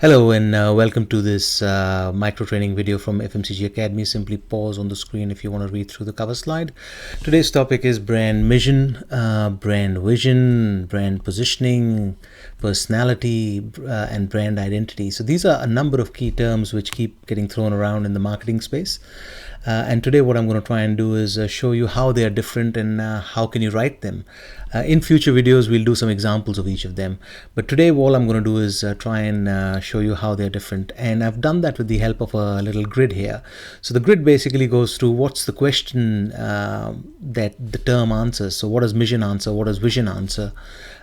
Hello and welcome to this micro training video from FMCG Academy. Simply pause on the screen if you want to read through the cover slide. Today's topic is brand mission, brand vision, brand positioning, personality, and brand identity. So these are a number of key terms which keep getting thrown around in the marketing space. And today what I'm going to try and do is show you how they are different and how can you write them. In future videos we'll do some examples of each of them, but today all I'm going to do is try and show you how they're different, and I've done that with the help of a little grid here. So the grid basically goes through what's the question that the term answers. So what does mission answer, what does vision answer,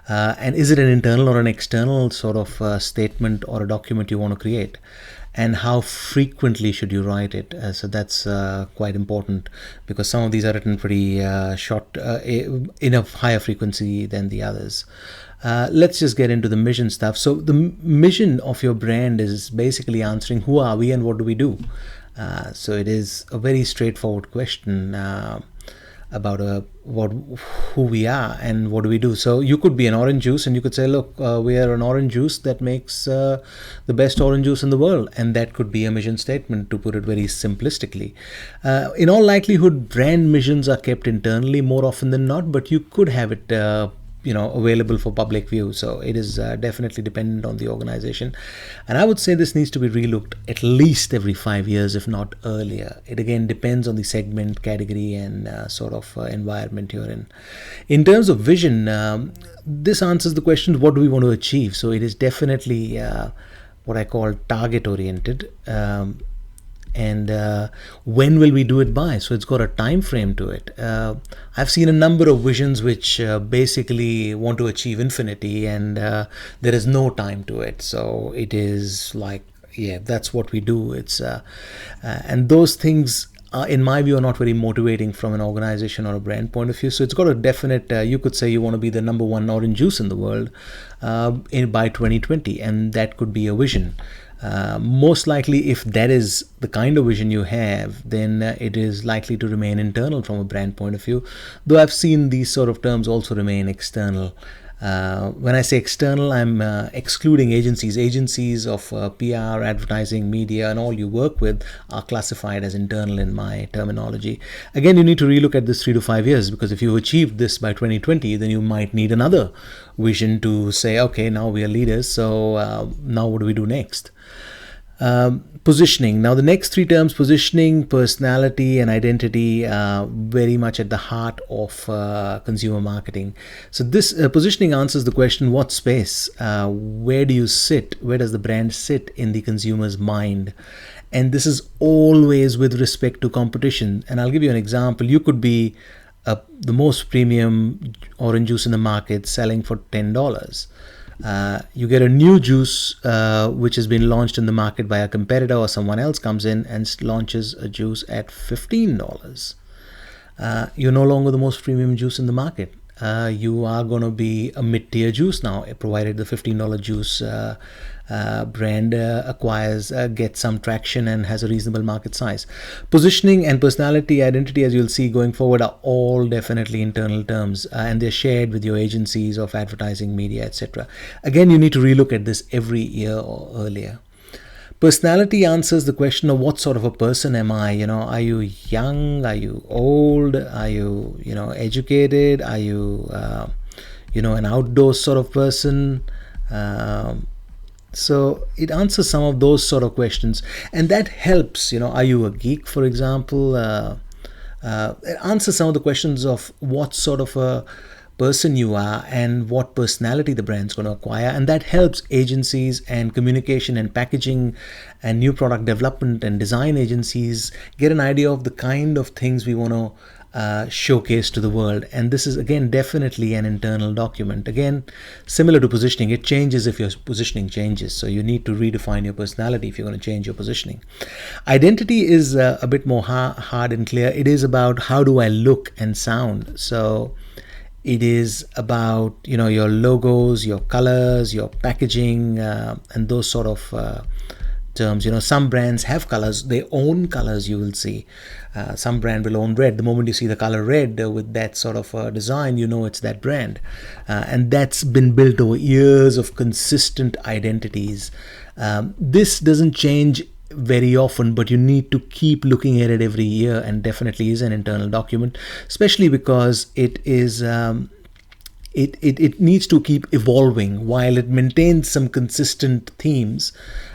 and is it an internal or an external sort of statement or a document you want to create, and how frequently should you write it. So that's quite important, because some of these are written pretty short, in a higher frequency than the others. Let's just get into the mission stuff. So the mission of your brand is basically answering who are we and what do we do. So it is a very straightforward question about who we are and what do we do. So you could be an orange juice and you could say, look, we are an orange juice that makes the best orange juice in the world, and that could be a mission statement, to put it very simplistically. In all likelihood, brand missions are kept internally more often than not, but you could have it available for public view. So it is definitely dependent on the organization, and I would say this needs to be relooked at least every 5 years, if not earlier. It again depends on the segment, category, and sort of environment you're in. In terms of vision, this answers the question, what do we want to achieve? So it is definitely what I call target oriented. And when will we do it by? So it's got a time frame to it. I've seen a number of visions which basically want to achieve infinity, and there is no time to it. So it is like, yeah, that's what we do. It's and those things, in my view, are not very motivating from an organization or a brand point of view. So it's got a definite, you could say you want to be the number one orange juice in the world by 2020, and that could be a vision. Most likely, if that is the kind of vision you have, then it is likely to remain internal from a brand point of view, though I've seen these sort of terms also remain external. When I say external, I'm excluding agencies. Agencies of PR, advertising, media, and all you work with are classified as internal in my terminology. Again, you need to relook at this 3 to 5 years, because if you achieved this by 2020, then you might need another vision to say, okay, now we are leaders, so now what do we do next? Positioning. Now the next three terms, positioning, personality, and identity, are very much at the heart of consumer marketing. So this positioning answers the question, what space, where do you sit, where does the brand sit in the consumer's mind? And this is always with respect to competition. And I'll give you an example. You could be the most premium orange juice in the market, selling for $10. You get a new juice which has been launched in the market by a competitor, or someone else comes in and launches a juice at $15. You're no longer the most premium juice in the market. You are going to be a mid-tier juice now, provided the $15 juice brand gets some traction and has a reasonable market size. Positioning and personality, identity, as you'll see going forward, are all definitely internal terms, and they're shared with your agencies of advertising, media, etc. Again, you need to relook at this every year or earlier. Personality answers the question of what sort of a person am I? Are you young? Are you old? Are you, educated? Are you, an outdoor sort of person? So it answers some of those sort of questions, and that helps. Are you a geek, for example? It answers some of the questions of what sort of a person you are and what personality the brand's going to acquire, and that helps agencies and communication and packaging and new product development and design agencies get an idea of the kind of things we want to showcase to the world. And this is again definitely an internal document. Again, similar to positioning, it changes if your positioning changes, so you need to redefine your personality if you're going to change your positioning. Identity is a bit more hard and clear. It is about how do I look and sound. So it is about your logos, your colors, your packaging, and those sort of terms. Some brands have colors, they own colors. You will see some brand will own red. The moment you see the color red with that sort of design, it's that brand, and that's been built over years of consistent identities. This doesn't change very often, but you need to keep looking at it every year, and definitely is an internal document, especially because it is it needs to keep evolving. While it maintains some consistent themes,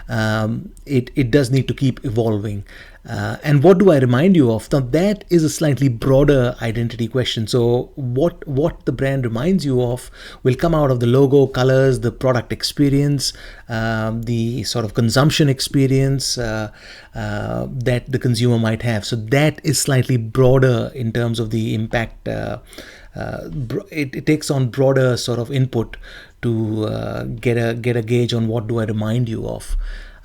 it does need to keep evolving. And what do I remind you of? Now, that is a slightly broader identity question. So what the brand reminds you of will come out of the logo, colors, the product experience, the sort of consumption experience that the consumer might have. So that is slightly broader in terms of the impact. It takes on broader sort of input to get a gauge on what do I remind you of.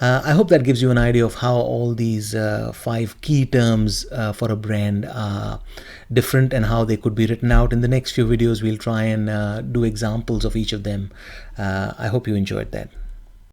I hope that gives you an idea of how all these 5 key terms for a brand are different and how they could be written out. In the next few videos, we'll try and do examples of each of them. I hope you enjoyed that.